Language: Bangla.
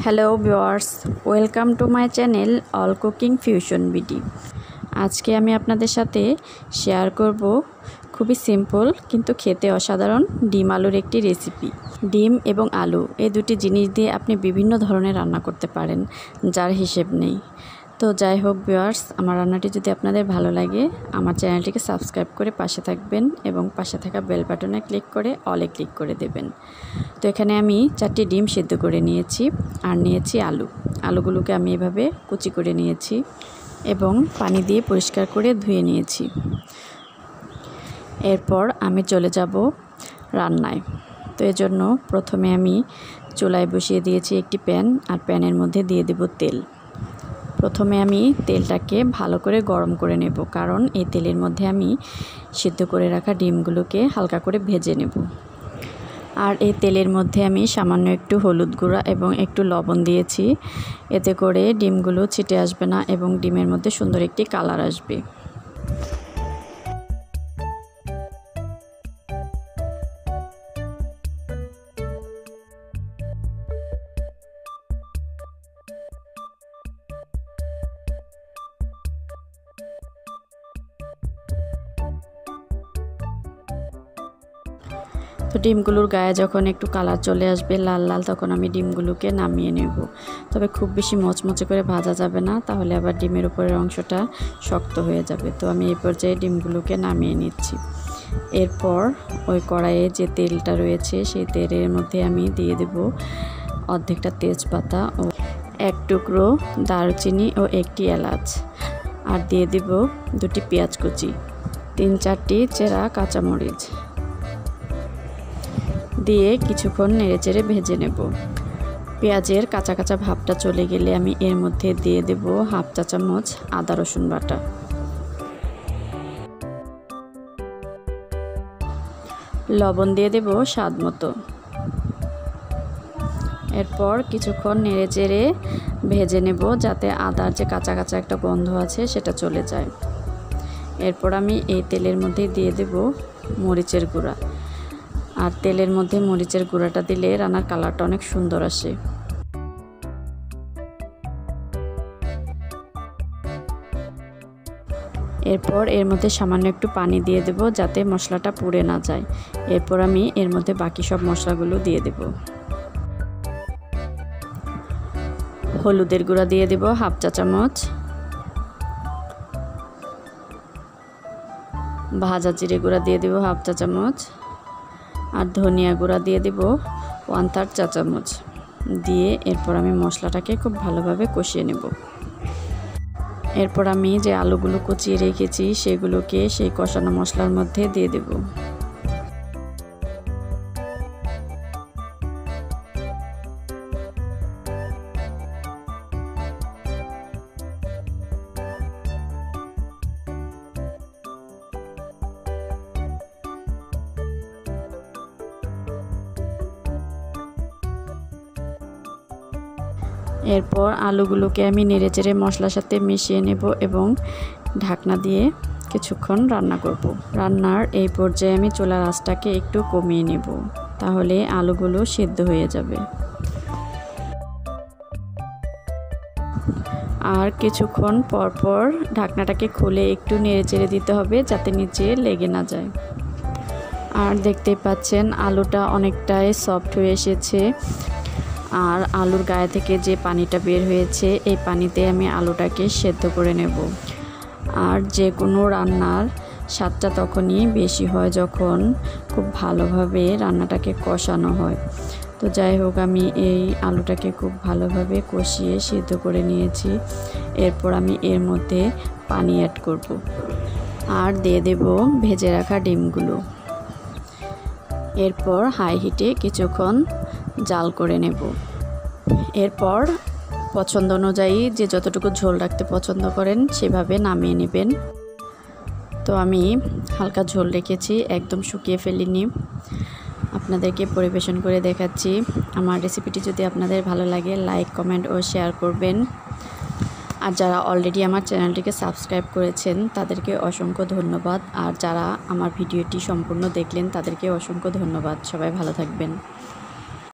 Hello viewers, welcome to my channel all cooking fusion BD. আজকে আমি আপনাদের সাথে শেয়ার করব খুবই সিম্পল কিন্তু খেতে অসাধারণ ডিম আলুর একটি রেসিপি। ডিম এবং আলু এই দুটি জিনিস দিয়ে আপনি বিভিন্ন ধরনের রান্না করতে পারেন, যার হিসেব নেই। তো যাই হোক ভিউয়ার্স, আমার রান্নাটি যদি আপনাদের ভালো লাগে আমার চ্যানেলটিকে সাবস্ক্রাইব করে পাশে থাকবেন এবং পাশে থাকা বেল বাটনে ক্লিক করে অলে ক্লিক করে দেবেন। তো এখানে আমি 4টি ডিম সিদ্ধ করে নিয়েছি আর নিয়েছি আলুগুলোকে আমি এভাবে কুচি করে নিয়েছি এবং পানি দিয়ে পরিষ্কার করে ধুয়ে নিয়েছি। এরপর আমি চলে যাব রান্নায়। তো এজন্য প্রথমে আমি চুলায় বসিয়ে দিয়েছি একটি প্যান, আর প্যানের মধ্যে দিয়ে দেব তেল। প্রথমে আমি তেলটাকে ভালো করে গরম করে নেব, কারণ এই তেলের মধ্যে আমি সিদ্ধ করে রাখা ডিমগুলোকে হালকা করে ভেজে নেব। আর এই তেলের মধ্যে আমি সামান্য একটু হলুদ গুঁড়া এবং একটু লবণ দিয়েছি, এতে করে ডিমগুলো ছিটে আসবে না এবং ডিমের মধ্যে সুন্দর একটি কালার আসবে। তো ডিমগুলোর গায়ে যখন একটু কালার চলে আসবে লাল লাল, তখন আমি ডিমগুলোকে নামিয়ে নেব। তবে খুব বেশি মচমচে করে ভাজা যাবে না, তাহলে আবার ডিমের উপরের অংশটা শক্ত হয়ে যাবে। তো আমি এই পর্যায়ে ডিমগুলোকে নামিয়ে নিচ্ছি। এরপর ওই কড়াইয়ে যে তেলটা রয়েছে সেই তেলের মধ্যে আমি দিয়ে দেব অর্ধেকটা তেজপাতা ও এক টুকরো দারুচিনি ও একটি এলাচ, আর দিয়ে দেব 2টি পেঁয়াজ কুচি, 3-4টি চেরা কাঁচামরিচ দিয়ে কিছুক্ষণ নেড়েচেড়ে ভেজে নেব। পেঁয়াজের কাঁচা কাঁচা ভাবটা চলে গেলে আমি এর মধ্যে দিয়ে দেব হাফ চা চামচ আদা রসুন বাটা। লবণ দিয়ে দেব স্বাদ মতো। এরপর কিছুক্ষণ নেড়েচেড়ে ভেজে নেব, যাতে আদার যে কাঁচা কাঁচা একটা গন্ধ আছে সেটা চলে যায়। এরপর আমি এই তেলের মধ্যে দিয়ে দেব মরিচের গুঁড়া, আর তেলের মধ্যে মরিচের গুঁড়াটা দিলে রান্নার কালারটা অনেক সুন্দর আসে। এরপর এর মধ্যে সামান্য একটু পানি দিয়ে দেব, যাতে মশলাটা পুড়ে না যায়। এরপর আমি এর মধ্যে বাকি সব মশলাগুলো দিয়ে দেব। হলুদের গুঁড়া দিয়ে দেব হাফ চা চামচ, ভাজা জিরে গুঁড়া দিয়ে দেব হাফ চা চামচ, আর ধনিয়া গুঁড়া দিয়ে দেব 1/3 চা চামচ দিয়ে এরপর আমি মশলাটাকে খুব ভালোভাবে কষিয়ে নেব। এরপর আমি যে আলুগুলো কুচিয়ে রেখেছি সেগুলোকে সেই কষানো মশলার মধ্যে দিয়ে দেব। এরপর আলুগুলোকে আমি নেড়েচেড়ে মশলার সাথে মিশিয়ে নেব এবং ঢাকনা দিয়ে কিছুক্ষণ রান্না করব। রান্নার এই পর্যায়ে আমি চুলার আঁচটাকে একটু কমিয়ে নেব, তাহলে আলুগুলো সিদ্ধ হয়ে যাবে। আর কিছুক্ষণ পরপর ঢাকনাটাকে খুলে একটু নেড়েচেড়ে দিতে হবে, যাতে নিচে লেগে না যায়। আর দেখতেই পাচ্ছেন আলুটা অনেকটাই সফট হয়ে এসেছে, আর আলুর গায়ে থেকে যে পানিটা বের হয়েছে এই পানিতে আমি আলুটাকে সেদ্ধ করে নেব। আর যে কোনো রান্নার স্বাদটা তখনই বেশি হয় যখন খুব ভালোভাবে রান্নাটাকে কষানো হয়। তো যাই হোক, আমি এই আলুটাকে খুব ভালোভাবে কষিয়ে সিদ্ধ করে নিয়েছি। এরপর আমি এর মধ্যে পানি অ্যাড করব আর দিয়ে দেব ভেজে রাখা ডিমগুলো। এরপর হাই হিটে কিছুক্ষণ জাল করে নেব। এরপর পছন্দ অনুযায়ী যে যতটুকু ঝোল রাখতে পছন্দ করেন সেভাবে নামিয়ে নেবেন। তো আমি হালকা ঝোল রেখেছি, একদম শুকিয়ে ফেলিনি। আপনাদেরকে পরিবেশন করে দেখাচ্ছি। আমার রেসিপিটি যদি আপনাদের ভালো লাগে লাইক, কমেন্ট ও শেয়ার করবেন। আর যারা অলরেডি আমার চ্যানেলটিকে সাবস্ক্রাইব করেছেন তাদেরকে অসংখ্য ধন্যবাদ। আর যারা আমার ভিডিওটি সম্পূর্ণ দেখলেন তাদেরকে অসংখ্য ধন্যবাদ। সবাই ভালো থাকবেন।